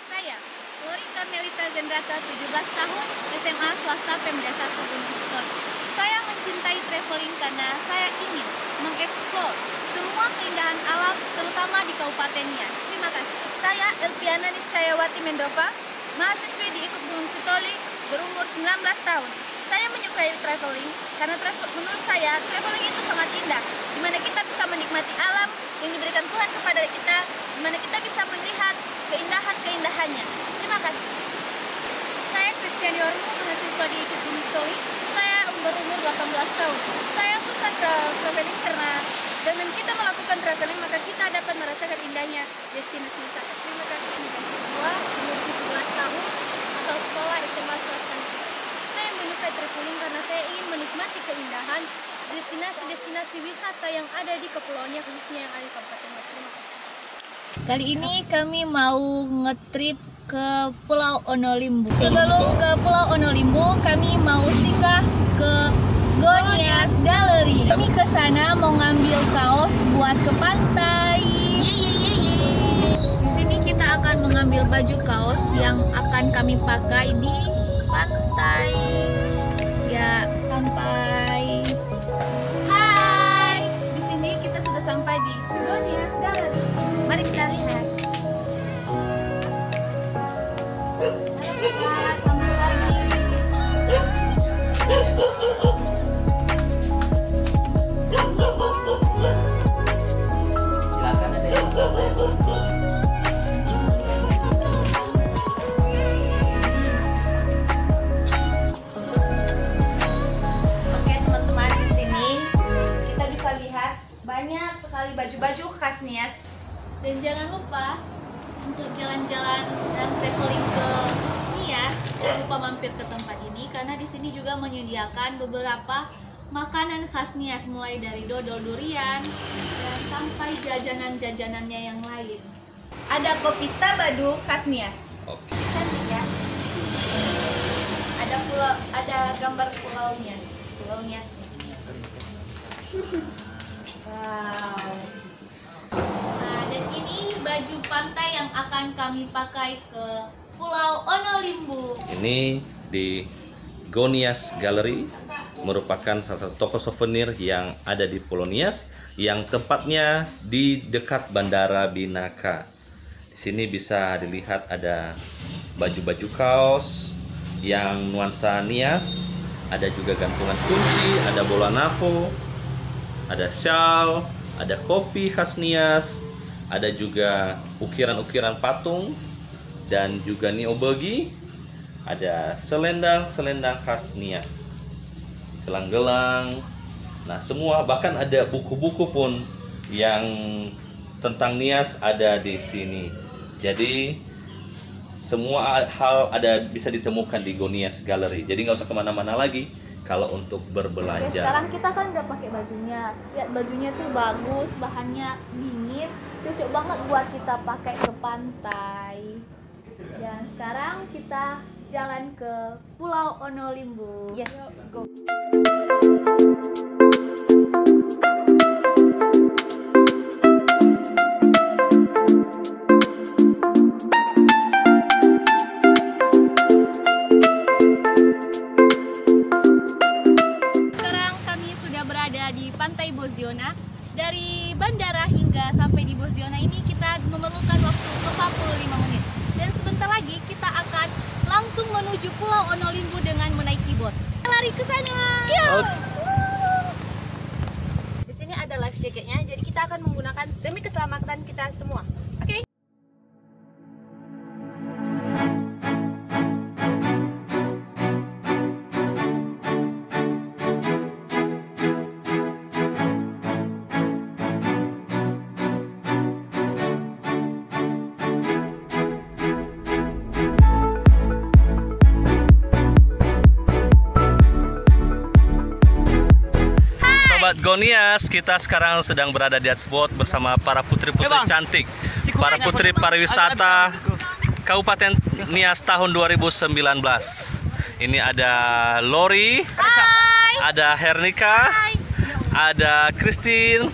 Saya, Lori Karmelita Zendrata, 17 tahun, SMA Swasta Pemda 1 Gunung Sitoli. Saya mencintai traveling karena saya ingin mengeksplor semua keindahan alam, terutama di Kabupaten Nias. Terima kasih. Saya Elviana Niscayawati Mendova, mahasiswi di IKUT Gunung Sitoli, berumur 19 tahun. Saya menyukai traveling karena menurut saya traveling itu sangat indah, di mana kita bisa menikmati alam yang diberikan Tuhan kepada kita, di mana kita bisa melihat keindahan-keindahannya. Terima kasih. Saya Kristiani Ormu, mahasiswa di IKUT Gunung Sitoli. Saya berumur 18 tahun. Saya suka traveling karena dengan kita melakukan traveling maka kita dapat merasakan indahnya destinasi wisata. Terima kasih. Kedua, umur 17 tahun, asal sekolah SMA Swasta. Saya menyukai traveling karena saya ingin menikmati keindahan destinasi-destinasi wisata yang ada di kepulauannya, khususnya yang ada di Kabupaten Nias. Terima kasih. Kali ini kami mau ngetrip ke Pulau Onolimbu. Sebelum ke Pulau Onolimbu, kami mau singgah ke Gonias Gallery. Kami ke sana mau ngambil kaos buat ke pantai. Di sini kita akan mengambil baju kaos yang akan kami pakai di pantai. Ya, sampai. Hai, di sini kita sudah sampai di Gonias Gallery. Mari kita lihat. Sampai lagi. Silakan ada yang mau saya bantu. Oke teman-teman, di sini kita bisa lihat banyak sekali baju-baju khas Nias. Dan jangan lupa untuk jalan-jalan dan traveling ke Nias, jangan lupa mampir ke tempat ini karena di sini juga menyediakan beberapa makanan khas Nias, mulai dari dodol durian dan sampai jajanan-jajanannya yang lain. Ada kopi tabadu khas Nias. Cantik ya. Ada gambar pulaunya, Pulau Nias. Wow. Nah, dan ini baju pantai yang akan kami pakai ke Pulau Onolimbu. Ini di Gonias Gallery, merupakan salah satu toko souvenir yang ada di Pulau Nias, yang tepatnya di dekat Bandara Binaka. Di sini bisa dilihat ada baju-baju kaos yang nuansa Nias, ada juga gantungan kunci, ada bola nafo, ada shawl, ada kopi khas Nias, ada juga ukiran-ukiran patung, dan juga niobegi, ada selendang-selendang khas Nias, gelang-gelang. Nah, semua, bahkan ada buku-buku pun yang tentang Nias ada di sini. Jadi semua hal bisa ditemukan di Gonias Gallery. Jadi nggak usah kemana-mana lagi kalau untuk berbelanja. Sekarang kita kan udah pakai bajunya. Lihat bajunya tuh bagus, bahannya dingin, cocok banget buat kita pakai ke pantai. Dan sekarang kita jalan ke Pulau Onolimbu. Yes, go. Sekarang kami sudah berada di Pantai Boziona. Dari bandara hingga sampai di Boziona ini kita memerlukan waktu 45 menit. Dan sebentar lagi kita akan langsung menuju Pulau Onolimbu dengan menaiki bot. Lari ke sana. Di sini ada life jacketnya, jadi kita akan menggunakan demi keselamatan kita semua. Oke? Sobat Gonias, kita sekarang sedang berada di Hotspot bersama para putri-putri cantik, para putri pariwisata Kabupaten Nias tahun 2019. Ini ada Lori, ada Hernika, ada Christine,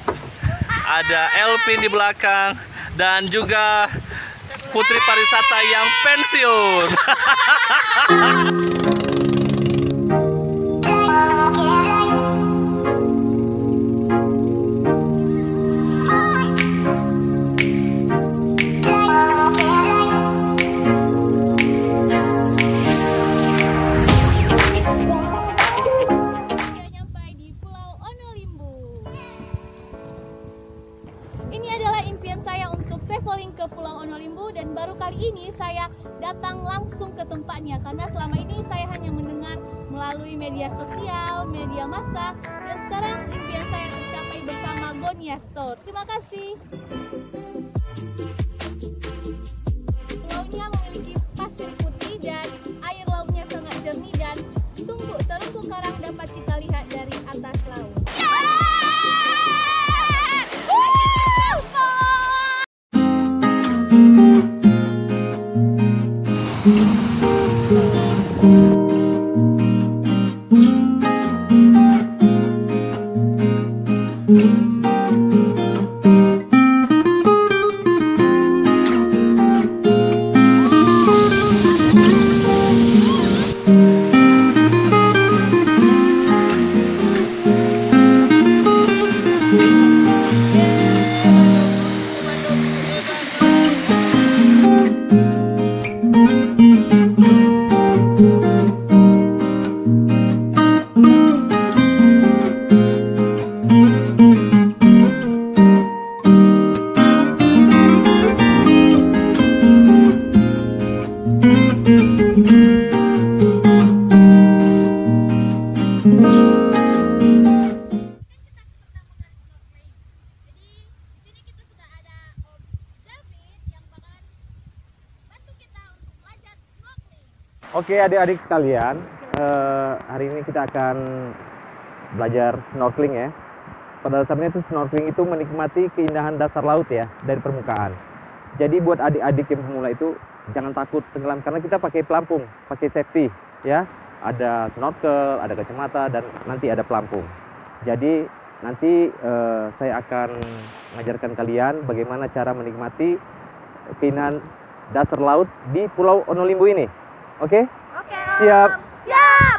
ada Elvin di belakang, dan juga putri pariwisata yang pensiun. Ke Pulau Onolimbu, dan baru kali ini saya datang langsung ke tempatnya karena selama ini saya hanya mendengar melalui media sosial, media massa, dan sekarang impian saya tercapai bersama Gonias Store. Terima kasih. Pulaunya memiliki pasir putih dan air lautnya sangat jernih, dan terumbu karang dapat kita lihat dari atas laut. Oke adik-adik sekalian, hari ini kita akan belajar snorkeling ya. Pada dasarnya itu snorkeling itu menikmati keindahan dasar laut ya dari permukaan. Jadi buat adik-adik yang pemula itu jangan takut tenggelam karena kita pakai pelampung, pakai safety ya. Ada snorkel, ada kacamata, dan nanti ada pelampung. Jadi nanti saya akan mengajarkan kalian bagaimana cara menikmati keindahan dasar laut di Pulau Onolimbu ini. Oke? Oke. Siap. Siap.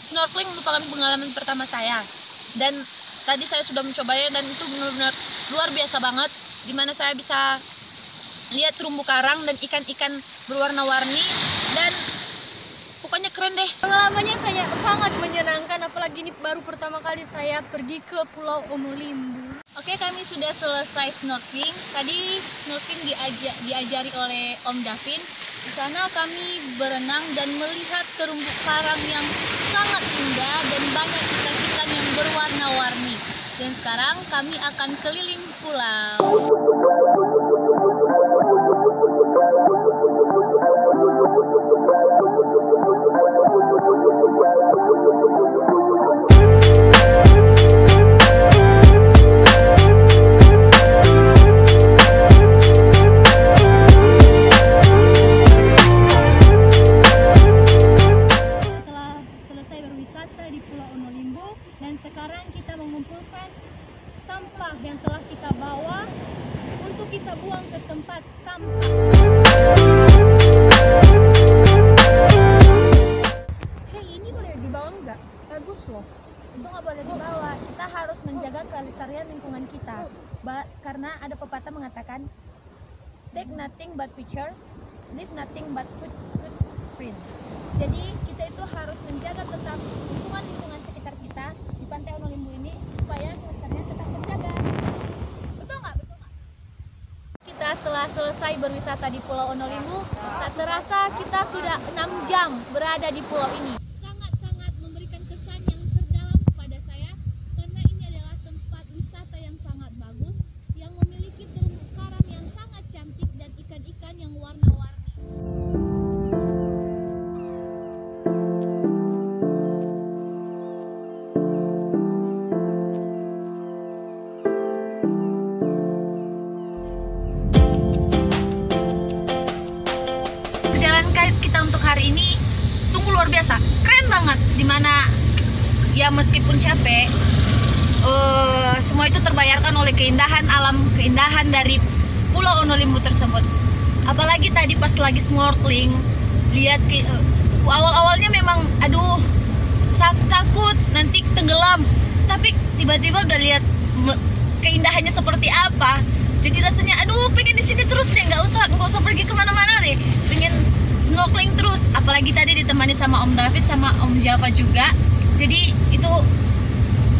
Snorkeling merupakan pengalaman pertama saya, dan tadi saya sudah mencobanya dan itu benar-benar luar biasa banget, dimana saya bisa lihat terumbu karang dan ikan-ikan berwarna-warni, dan pokoknya keren deh. Pengalamannya saya sangat menyenangkan, apalagi ini baru pertama kali saya pergi ke Pulau Onolimbu. Oke, kami sudah selesai snorkeling. Tadi snorkeling diajari oleh Om Davin. Di sana kami berenang dan melihat terumbu karang yang sangat indah dan banyak ikan-ikan yang berwarna-warni. Dan sekarang kami akan keliling pulau. Di Pulau Onolimbu, dan sekarang kita mengumpulkan sampah yang telah kita bawa untuk kita buang ke tempat sampah. kita. Karena ada pepatah mengatakan, take nothing but picture, leave nothing but footprint. Jadi kita itu harus menjaga tetap lingkungan sekitar kita di Pantai Onolimbu ini supaya kelestarian tetap terjaga. Betul nggak? Kita telah selesai berwisata di Pulau Onolimbu. Tak terasa kita sudah 6 jam berada di pulau ini. Sangat-sangat memberikan kesan yang terdalam kepada saya karena ini adalah tempat wisata yang sangat bagus, yang memiliki terumbu karang yang sangat cantik dan ikan-ikan yang warna-warni. Perjalanan kita untuk hari ini sungguh luar biasa, keren banget. Dimana ya meskipun capek, semua itu terbayarkan oleh keindahan alam, keindahan dari Pulau Onolimbu tersebut. Apalagi tadi pas lagi snorkeling, lihat awal-awalnya memang aduh takut nanti tenggelam, tapi tiba-tiba udah lihat keindahannya seperti apa. Jadi rasanya aduh pengen di sini terus deh, nggak usah pergi kemana-mana deh, pengen snorkeling terus. Apalagi tadi ditemani sama Om David sama Om Java juga. Jadi itu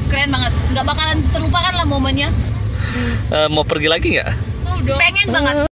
keren banget, nggak bakalan terlupakan lah momennya. Mau pergi lagi nggak? Mau dong. Pengen banget.